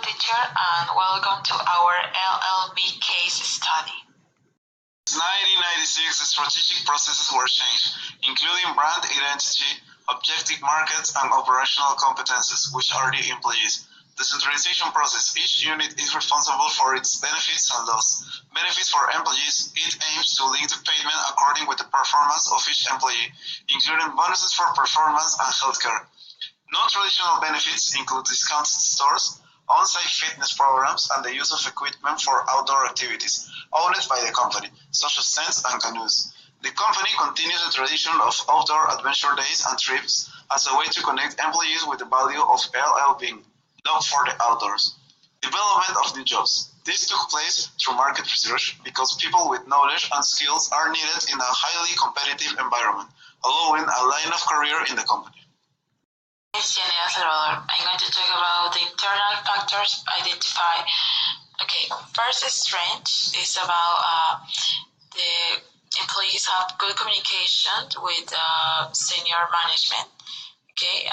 teacher, and welcome to our LLB case study. In 1996, strategic processes were changed, including brand identity, objective markets, and operational competences, which are the employees. The centralization process, each unit is responsible for its benefits and loss. Benefits for employees, it aims to link the payment according with the performance of each employee, including bonuses for performance and healthcare. Non-traditional benefits include discounted stores, on-site fitness programs, and the use of equipment for outdoor activities owned by the company, such as tents and canoes. The company continues the tradition of outdoor adventure days and trips as a way to connect employees with the value of LLB, love for the outdoors. Development of new jobs. This took place through market research because people with knowledge and skills are needed in a highly competitive environment, allowing a line of career in the company. It's Yanira Salvador. I'm going to talk about the internal factors identified. Okay, first strength is about the employees have good communication with senior management. Okay,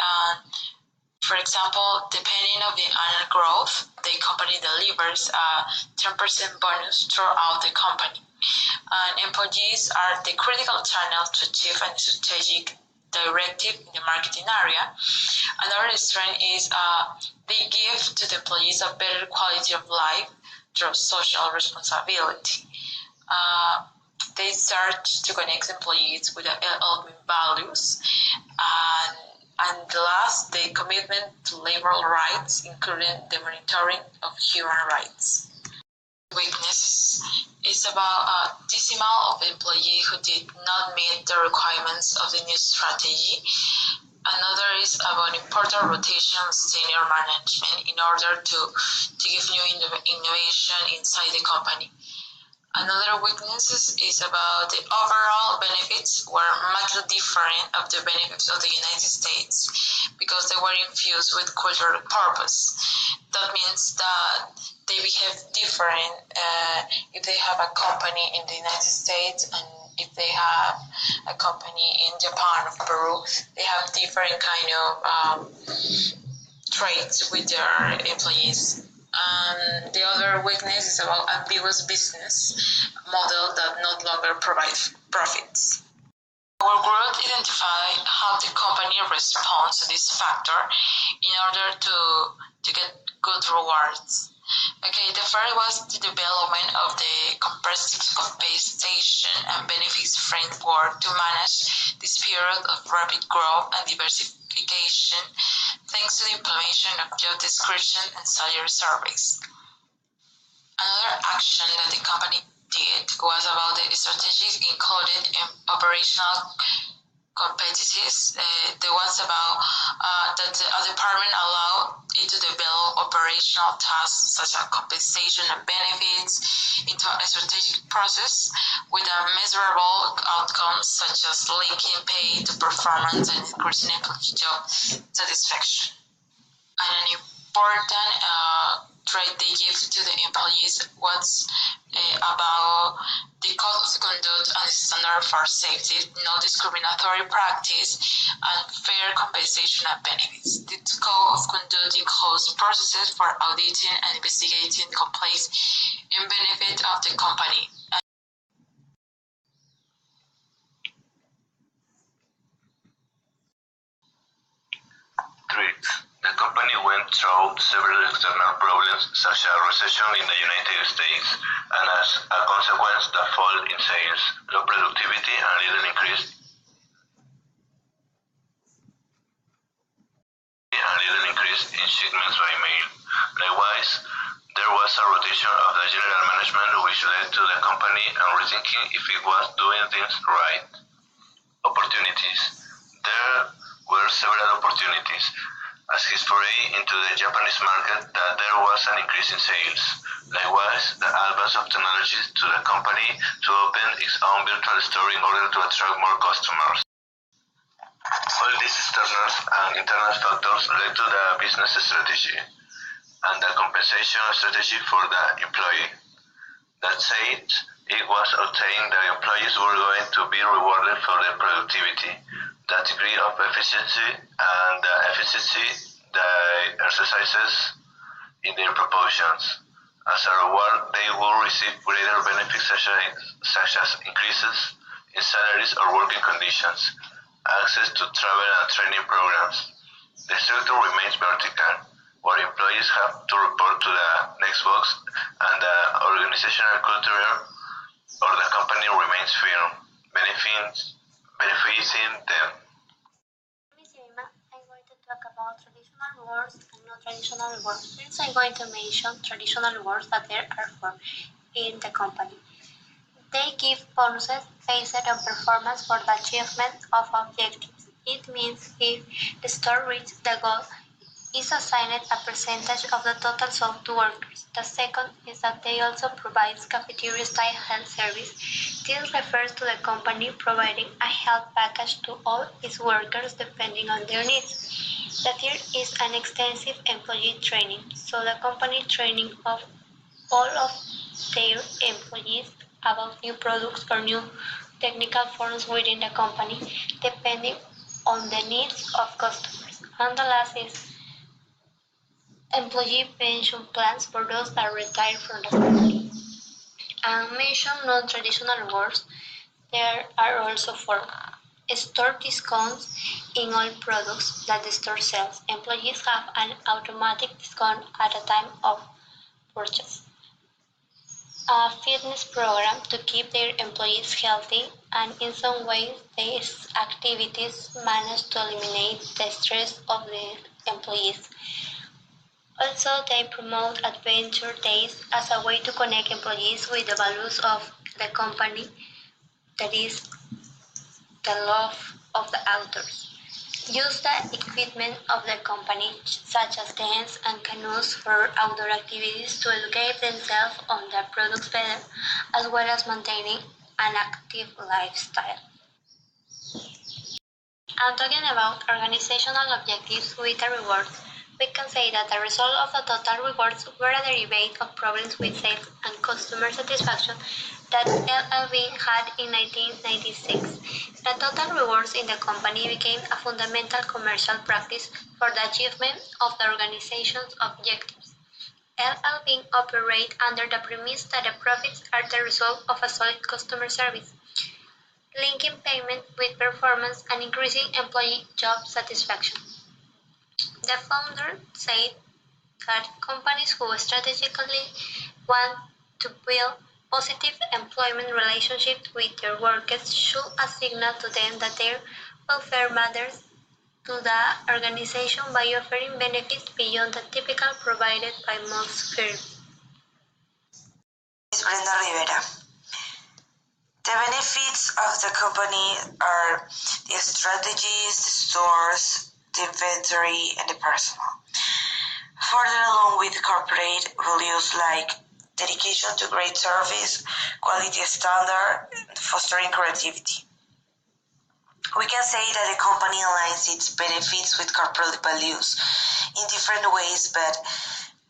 for example, depending on the annual growth, the company delivers a 10% bonus throughout the company. And employees are the critical channel to achieve a strategic directive in the marketing area. Another strength is they give to the employees a better quality of life through social responsibility. They start to connect employees with the LLB values, and last, the commitment to labor rights, including the monitoring of human rights. Weaknesses is about a decimal of employees who did not meet the requirements of the new strategy. Another is about important rotation of senior management in order to give new innovation inside the company. Another weakness is about the overall benefits were much different of the benefits of the United States because they were infused with cultural purpose. That means that they behave different if they have a company in the United States and if they have a company in Japan or Peru. They have different kind of traits with their employees. The other weakness is about ambiguous business model that no longer provides profits. Our group identified how the company responds to this factor in order to get good rewards. Okay, the first was the development of the comprehensive compensation and benefits framework to manage this period of rapid growth and diversification, thanks to the implementation of job description and salary surveys. Another action that the company did was about the strategies included in operational competencies. The ones about that the department allowed it to develop operational tasks such as compensation and benefits into a strategic process with a measurable outcomes such as linking pay to performance and increasing employee job satisfaction. And an important trait they give to the employees was about the code of conduct and standard for safety, no discriminatory practice, and fair compensation and benefits. The code of conduct includes processes for auditing and investigating complaints in benefit of the company. The company went through several external problems such as recession in the United States and as a consequence the fall in sales, low productivity and little increase in shipments by mail. Likewise, there was a rotation of the general management which led to the company and rethinking if it was doing things right. Opportunities. There were several opportunities. As his foray into the Japanese market, that there was an increase in sales. Likewise, the advance of technologies to the company to open its own virtual store in order to attract more customers. All these external and internal factors led to the business strategy and the compensation strategy for the employee. That said, it was obtained that employees were going to be rewarded for their productivity, the degree of efficiency and the efficiency the exercises in their proportions. As a reward, they will receive greater benefits such as increases in salaries or working conditions, access to travel and training programs. The structure remains vertical, where employees have to report to the next box, and the organizational culture or the company remains firm, benefiting them. I'm going to talk about traditional rewards and non-traditional rewards. First, I'm going to mention traditional rewards that there are for in the company. They give bonuses based on performance for the achievement of objectives. It means if the store reaches the goal, is assigned a percentage of the total sold to workers. The second is that they also provide cafeteria-style health service. This refers to the company providing a health package to all its workers depending on their needs. The third is an extensive employee training, so the company training of all of their employees about new products or new technical forms within the company, depending on the needs of customers. And the last is employee pension plans for those that retire from the company. And mention non-traditional rewards. There are also for store discounts in all products that the store sells. Employees have an automatic discount at the time of purchase. A fitness program to keep their employees healthy, and in some ways these activities manage to eliminate the stress of the employees. Also, they promote adventure days as a way to connect employees with the values of the company, that is, the love of the authors. Use the equipment of the company, such as tents and canoes for outdoor activities, to educate themselves on the products better, as well as maintaining an active lifestyle. And talking about organizational objectives with the rewards, we can say that the result of the total rewards were a derivation of problems with sales and customer satisfaction that LLB had in 1996. The total rewards in the company became a fundamental commercial practice for the achievement of the organization's objectives. LLB operate under the premise that the profits are the result of a solid customer service, linking payment with performance and increasing employee job satisfaction. The founder said that companies who strategically want to build positive employment relationships with their workers should signal to them that their welfare matters to the organization by offering benefits beyond the typical provided by most firms. Brenda Rivera. The benefits of the company are the strategies, the stores, the inventory, and the personnel. Further along with corporate values like dedication to great service, quality standard, and fostering creativity. We can say that the company aligns its benefits with corporate values in different ways, but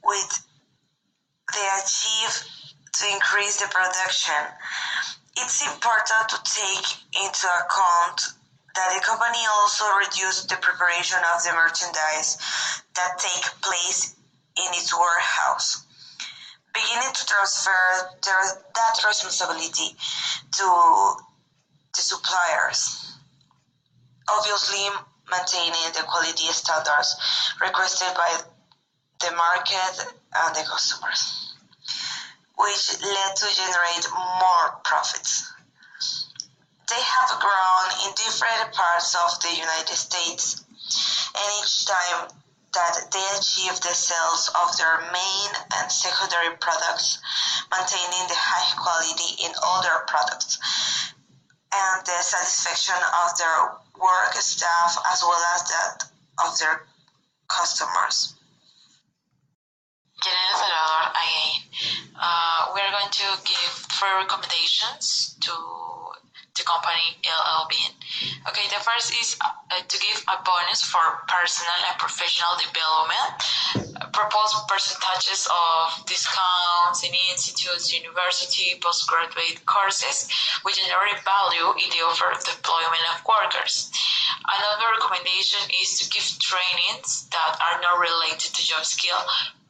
with they achieve to increase the production. It's important to take into account that the company also reduced the preparation of the merchandise that take place in its warehouse, beginning to transfer that responsibility to the suppliers, obviously maintaining the quality standards requested by the market and the customers, which led to generate more profits. They have grown in different parts of the United States, and each time that they achieve the sales of their main and secondary products, maintaining the high quality in all their products, and the satisfaction of their work staff as well as that of their customers. Janelle Salvador again. We are going to give 3 recommendations to the company LLB. Okay, the first is to give a bonus for personal and professional development. Propose percentages of discounts in institutes, university, postgraduate courses with generate value in the offer of deployment of workers. Another recommendation is to give trainings that are not related to job skill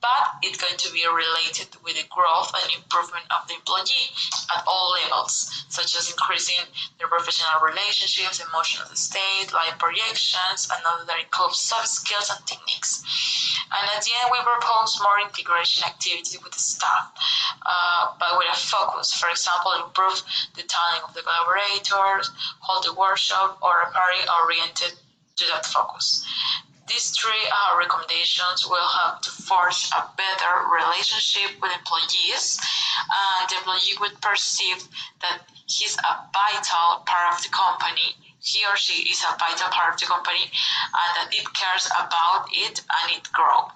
but it's going to be related with the growth and improvement of the employee at all levels, such as increasing their professional relationships, emotional state, life projections, and other includes soft skills and techniques. And at the end, we propose more integration activities with the staff, but with a focus. For example, improve the talent of the collaborators, hold a workshop, or a party oriented to that focus. These three recommendations will help to forge a better relationship with employees, and the employee would perceive that he's a vital part of the company, he or she is a vital part of the company, and that it cares about it and it grows.